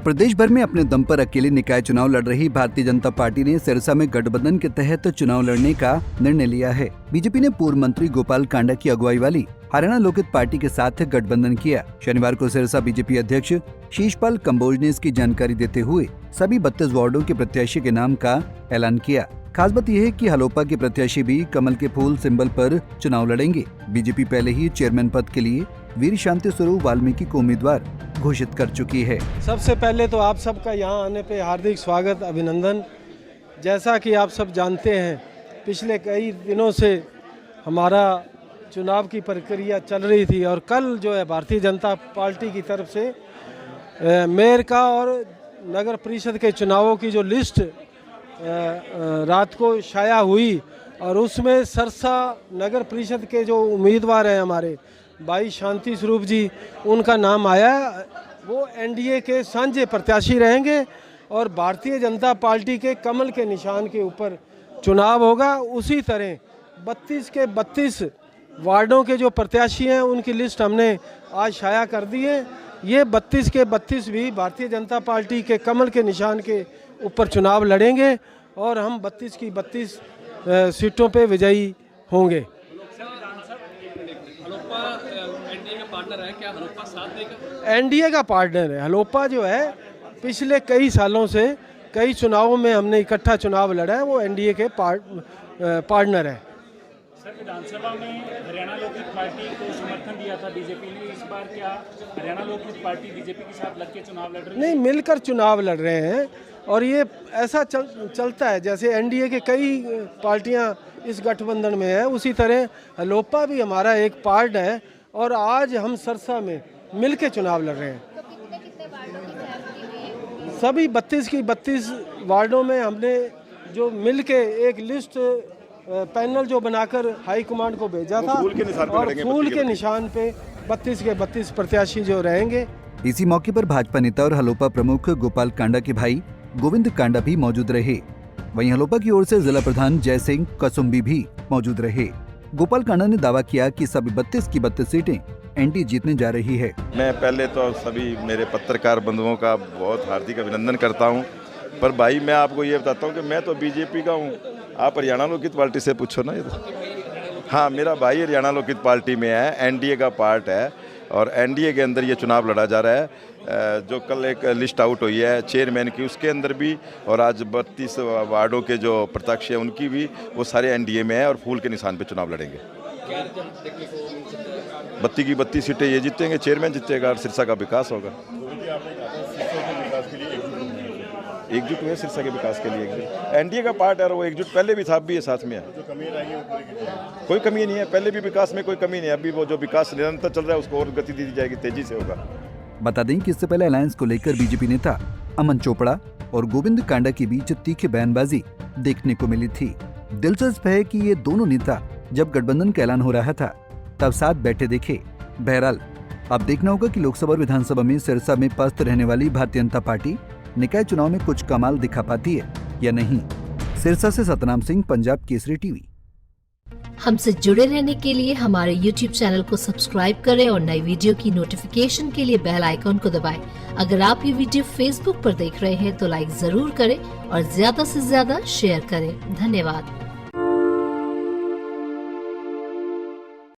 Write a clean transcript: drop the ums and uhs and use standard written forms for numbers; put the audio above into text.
प्रदेश भर में अपने दम पर अकेले निकाय चुनाव लड़ रही भारतीय जनता पार्टी ने सिरसा में गठबंधन के तहत चुनाव लड़ने का निर्णय लिया है। बीजेपी ने पूर्व मंत्री गोपाल कांडा की अगुवाई वाली हरियाणा लोकहित पार्टी के साथ गठबंधन किया। शनिवार को सिरसा बीजेपी अध्यक्ष शीशपाल कंबोज ने इसकी जानकारी देते हुए सभी 32 वार्डों के प्रत्याशी के नाम का ऐलान किया। खास बात यह है कि हलोपा के प्रत्याशी भी कमल के फूल सिंबल पर चुनाव लड़ेंगे। बीजेपी पहले ही चेयरमैन पद के लिए वीर शांति स्वरूप वाल्मीकि को उम्मीदवार घोषित कर चुकी है। सबसे पहले तो आप सबका यहाँ आने पे हार्दिक स्वागत, अभिनंदन। जैसा कि आप सब जानते हैं, पिछले कई दिनों से हमारा चुनाव की प्रक्रिया चल रही थी और कल जो है भारतीय जनता पार्टी की तरफ से मेयर का और नगर परिषद के चुनावों की जो लिस्ट रात को शाया हुई और उसमें सिरसा नगर परिषद के जो उम्मीदवार हैं हमारे भाई शांति स्वरूप जी, उनका नाम आया। वो एनडीए के साझे प्रत्याशी रहेंगे और भारतीय जनता पार्टी के कमल के निशान के ऊपर चुनाव होगा। उसी तरह 32 के 32 वार्डों के जो प्रत्याशी हैं उनकी लिस्ट हमने आज शाया कर दी है। ये 32 के 32 भी भारतीय जनता पार्टी के कमल के निशान के ऊपर चुनाव लड़ेंगे और हम 32 की 32 सीटों पे विजयी होंगे। एनडीए का पार्टनर है। हलोपा जो है पिछले कई सालों से कई चुनावों में हमने इकट्ठा चुनाव लड़ा है, वो एनडीए के पार्टनर है। सर, विधानसभा में हरियाणा लोकहित पार्टी को समर्थन दिया था बीजेपी ने, इस बार क्या हरियाणा लोकहित पार्टी बीजेपी के साथ लग के चुनाव लड़ रही है? नहीं, मिलकर चुनाव लड़ रहे हैं और ये ऐसा चलता है जैसे एनडीए के कई पार्टियां इस गठबंधन में है, उसी तरह हलोपा भी हमारा एक पार्ट है और आज हम सिरसा में मिलके चुनाव लड़ रहे हैं। तो कितने वार्डों की सहमति हुई है? सभी 32 की 32 वार्डों में हमने जो मिलके एक लिस्ट पैनल जो बनाकर हाई कमांड को भेजा था और फूल के निशान पे 32 के 32 प्रत्याशी जो रहेंगे। इसी मौके पर भाजपा नेता और हलोपा प्रमुख गोपाल कांडा के भाई गोविंद कांडा भी मौजूद रहे। वहीं हलोपा की ओर से जिला प्रधान जय सिंह कसुम्बी भी मौजूद रहे। गोपाल कांडा ने दावा किया कि सभी 32 की 32 सीटें एनडीए जीतने जा रही है। मैं पहले तो सभी मेरे पत्रकार बंधुओं का बहुत हार्दिक अभिनंदन करता हूं, पर भाई मैं आपको ये बताता हूं कि मैं तो बीजेपी का हूं। आप हरियाणा लोकहित पार्टी से पूछो ना ये तो। हाँ, मेरा भाई हरियाणा लोकहित पार्टी में है, एनडीए का पार्ट है और एनडीए के अंदर ये चुनाव लड़ा जा रहा है। जो कल एक लिस्ट आउट हुई है चेयरमैन की, उसके अंदर भी और आज 32 वार्डों के जो प्रत्याशी हैं उनकी भी, वो सारे एनडीए में है और फूल के निशान पे चुनाव लड़ेंगे। 32 की 32 सीटें ये जीतेंगे, चेयरमैन जीतेगा और सिरसा का विकास होगा। एकजुट हुए सिरसा के विकास के लिए। एनडीए का पार्ट है और वो एकजुट पहले भी था, अब भी है, साथ में है। कोई कमी नहीं है, पहले भी विकास में कोई कमी नहीं है। अभी वो जो विकास निरंतर चल रहा है उसको और गति दी जाएगी, तेजी से होगा। बता दें कि इससे पहले अलायंस को लेकर बीजेपी नेता अमन चोपड़ा और गोविंद कांडा के बीच तीखी बयानबाजी देखने को मिली थी। दिलचस्प है कि ये दोनों नेता जब गठबंधन का ऐलान हो रहा था तब साथ बैठे देखे। बहरहाल अब देखना होगा कि लोकसभा और विधानसभा में सिरसा में पस्त रहने वाली भारतीय जनता पार्टी निकाय चुनाव में कुछ कमाल दिखा पाती है या नहीं। सिरसा से सतनाम सिंह, पंजाब केसरी टीवी। हमसे जुड़े रहने के लिए हमारे YouTube चैनल को सब्सक्राइब करें और नई वीडियो की नोटिफिकेशन के लिए बेल आइकॉन को दबाएं। अगर आप ये वीडियो Facebook पर देख रहे हैं तो लाइक जरूर करें और ज्यादा से ज्यादा शेयर करें। धन्यवाद।